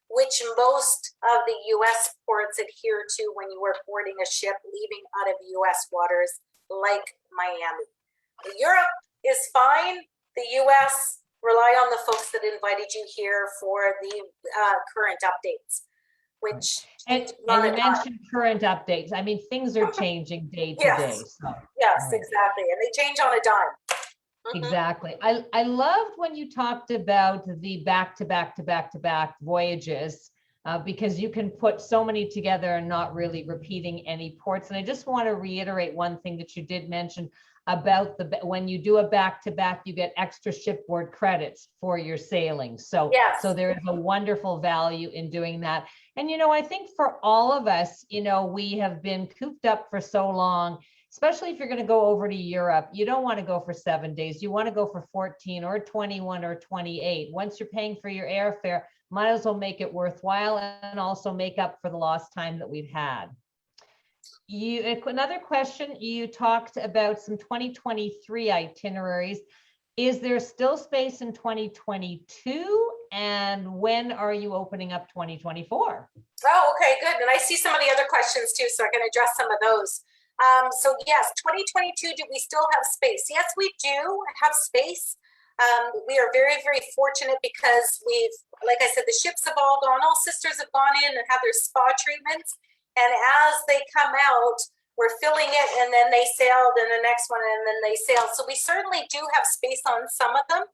which most of the US ports adhere to when you are boarding a ship leaving out of US waters like Miami. Europe is fine. The US, rely on the folks that invited you here for the current updates, which and you mentioned current updates. I mean, things are changing day to day. So. Yes, right. Exactly. And they change on a dime. Exactly. I loved when you talked about the back-to-back voyages, because you can put so many together and not really repeating any ports. And I just want to reiterate one thing that you did mention about when you do a back-to-back, you get extra shipboard credits for your sailing. So, yes. So there is a wonderful value in doing that. And, I think for all of us, we have been cooped up for so long. Especially if you're going to go over to Europe, you don't want to go for 7 days. You want to go for 14 or 21 or 28. Once you're paying for your airfare, might as well make it worthwhile and also make up for the lost time that we've had. Another question, you talked about some 2023 itineraries. Is there still space in 2022? And when are you opening up 2024? Oh, okay, good. And I see some of the other questions too, so I can address some of those. So yes, 2022, do we still have space? Yes, we do have space. We are very, very fortunate because like I said, the ships have all gone, all sisters have gone in and had their spa treatments. And as they come out, we're filling it and then they sailed and the next one and then they sailed. So we certainly do have space on some of them,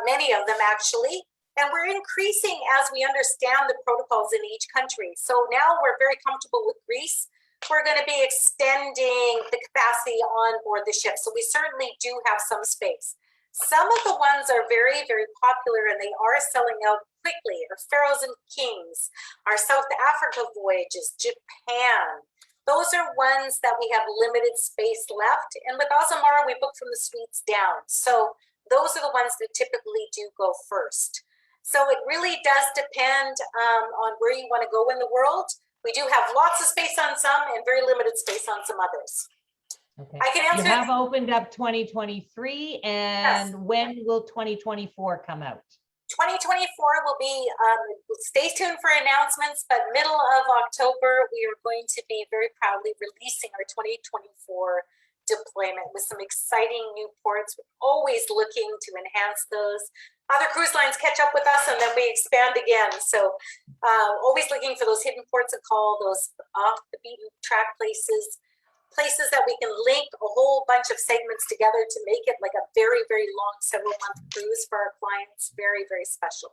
many of them actually. And we're increasing as we understand the protocols in each country. So now we're very comfortable with Greece. We're going to be extending the capacity on board the ship. So we certainly do have some space. Some of the ones are very, very popular and they are selling out quickly. Our Pharaohs and Kings, our South Africa voyages, Japan. Those are ones that we have limited space left. And with Azamara, we book from the suites down. So those are the ones that typically do go first. So it really does depend on where you want to go in the world. We do have lots of space on some and very limited space on some others. Okay. I can You answer. have opened up 2023, and Yes. when will 2024 come out? 2024 will be, stay tuned for announcements, but middle of October, we are going to be very proudly releasing our 2024 deployment with some exciting new ports. We're always looking to enhance those. Other cruise lines catch up with us and then we expand again. So always looking for those hidden ports of call, those off the beaten track places that we can link a whole bunch of segments together to make it like a very, very long several month cruise for our clients. Very, very special.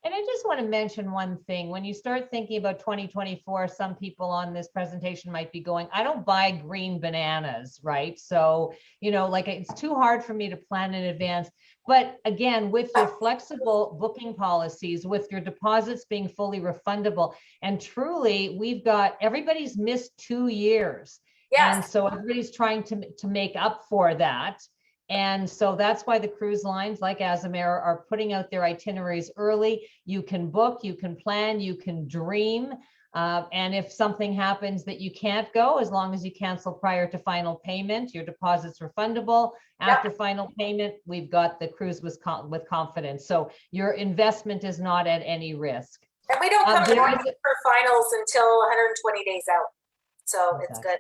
And I just want to mention one thing. When you start thinking about 2024, some people on this presentation might be going, I don't buy green bananas, right? So, you know, like it's too hard for me to plan in advance. But again, with your flexible booking policies, with your deposits being fully refundable, and truly, we've got, everybody's missed 2 years. Yes. And so everybody's trying to make up for that. And so that's why the cruise lines like Azamara are putting out their itineraries early. You can book, you can plan, you can dream. And if something happens that you can't go, as long as you cancel prior to final payment, your deposit's refundable. After final payment, we've got the cruise with confidence. So your investment is not at any risk. And we don't come back for finals until 120 days out. So it's good.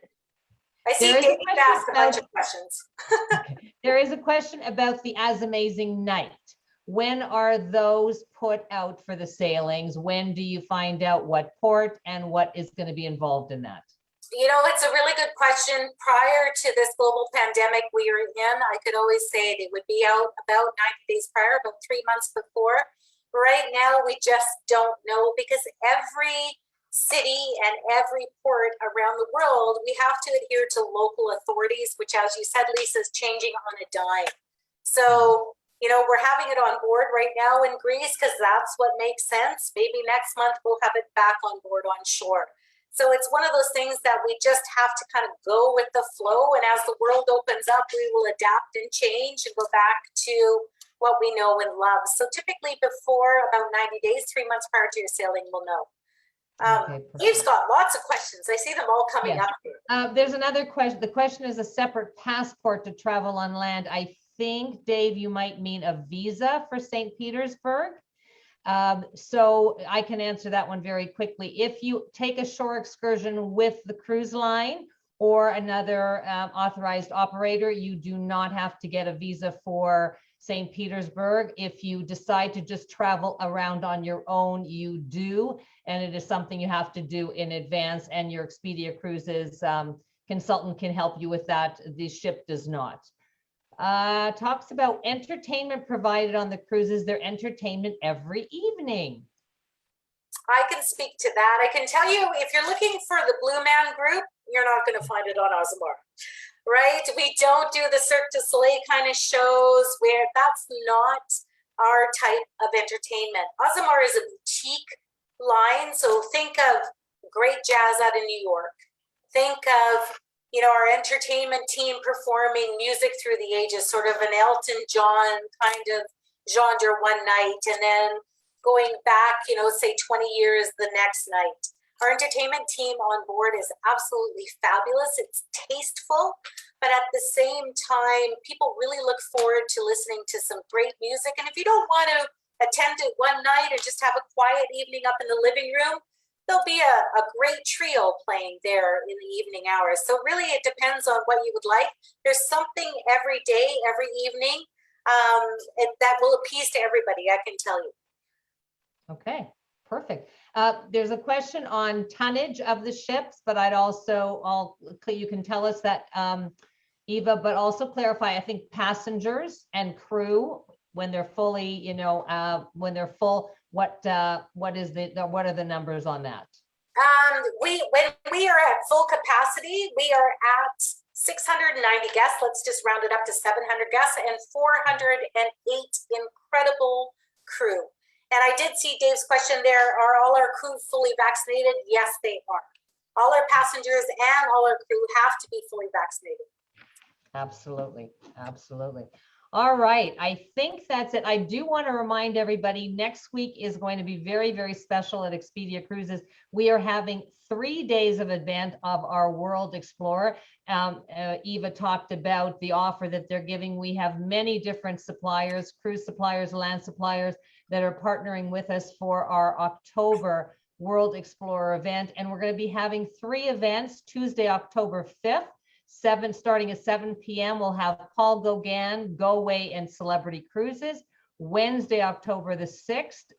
I see Dave asked a bunch of questions. Okay. There is a question about the As Amazing Night. When are those put out for the sailings? When do you find out what port and what is going to be involved in that? You know, it's a really good question. Prior to this global pandemic we are in, I could always say they would be out about 90 days prior, about 3 months before. Right now, we just don't know because every city and every port around the world, we have to adhere to local authorities, which, as you said, Lisa, is changing on a dime. So, you know, we're having it on board right now in Greece because that's what makes sense. Maybe next month we'll have it back on board on shore. So it's one of those things that we just have to kind of go with the flow. And as the world opens up, we will adapt and change and go back to what we know and love. So typically before about 90 days, 3 months prior to your sailing, we'll know. You've got lots of questions. I see them all coming up here. There's another question. The question is a separate passport to travel on land. I think, Dave, you might mean a visa for St. Petersburg. So I can answer that one very quickly. If you take a shore excursion with the cruise line or another authorized operator, you do not have to get a visa for St. Petersburg. If you decide to just travel around on your own, you do, and it is something you have to do in advance, and your Expedia Cruises consultant can help you with that. The ship does not. Talks about entertainment provided on the cruises. Their entertainment every evening. I can speak to that. I can tell you, if you're looking for the Blue Man Group, you're not going to find it on Azamara. Right? We don't do the Cirque du Soleil kind of shows where that's not our type of entertainment. Azamara is a boutique line. So think of great jazz out in New York. Think of, you know, our entertainment team performing music through the ages, sort of an Elton John kind of genre one night, and then going back, you know, say 20 years the next night. Our entertainment team on board is absolutely fabulous. It's tasteful, but at the same time, people really look forward to listening to some great music. And if you don't want to attend it one night or just have a quiet evening up in the living room, there'll be a great trio playing there in the evening hours. So really it depends on what you would like. There's something every day, every evening that will appease to everybody, I can tell you. Okay, perfect. There's a question on tonnage of the ships, but you can tell us that, Eva, but also clarify, I think passengers and crew, when they're fully, you know, when they're full, what are the numbers on that? When we are at full capacity, we are at 690 guests. Let's just round it up to 700 guests and 408 incredible crew. And I did see Dave's question there. Are all our crew fully vaccinated? Yes, they are. All our passengers and all our crew have to be fully vaccinated. Absolutely. Absolutely. All right, I think that's it. I do want to remind everybody, next week is going to be very, very special at Expedia Cruises. We are having 3 days of event of our World Explorer. Eva talked about the offer that they're giving. We have many different suppliers, cruise suppliers, land suppliers that are partnering with us for our October World Explorer event. And we're going to be having 3 events. Tuesday, October 5th. Starting at 7 p.m. We'll have Paul Gauguin, Go Away, and Celebrity Cruises. Wednesday, October the 6th,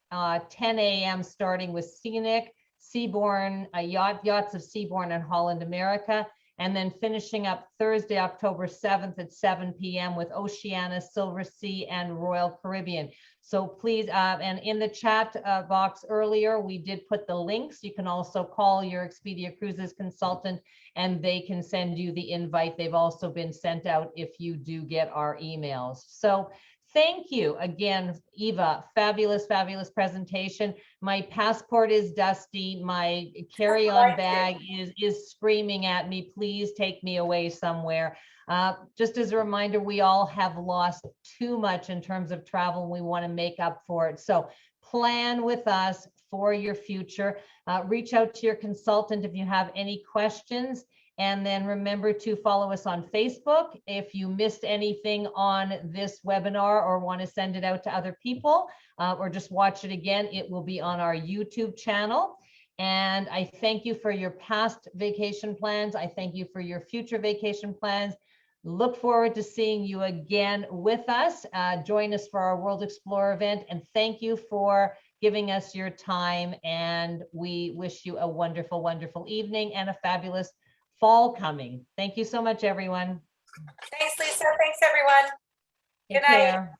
10 a.m. starting with Scenic, Seabourn, Yachts of Seabourn and Holland America. And then finishing up Thursday, October 7th at 7 p.m. with Oceania, Silver Sea, and Royal Caribbean. So please, and in the chat box earlier, we did put the links. You can also call your Expedia Cruises consultant and they can send you the invite. They've also been sent out if you do get our emails. So thank you again, Eva. Fabulous, fabulous presentation. My passport is dusty. My carry-on bag is screaming at me, please take me away somewhere. Just as a reminder, we all have lost too much in terms of travel. We want to make up for it. So plan with us for your future. Reach out to your consultant if you have any questions. And then remember to follow us on Facebook. If you missed anything on this webinar or want to send it out to other people or just watch it again, it will be on our YouTube channel. And I thank you for your past vacation plans. I thank you for your future vacation plans. Look forward to seeing you again with us. Join us for our World Explorer event. And thank you for giving us your time. And we wish you a wonderful, wonderful evening and a fabulous fall coming. Thank you so much, everyone. Thanks, Lisa. Thanks, everyone. Take Good night. care.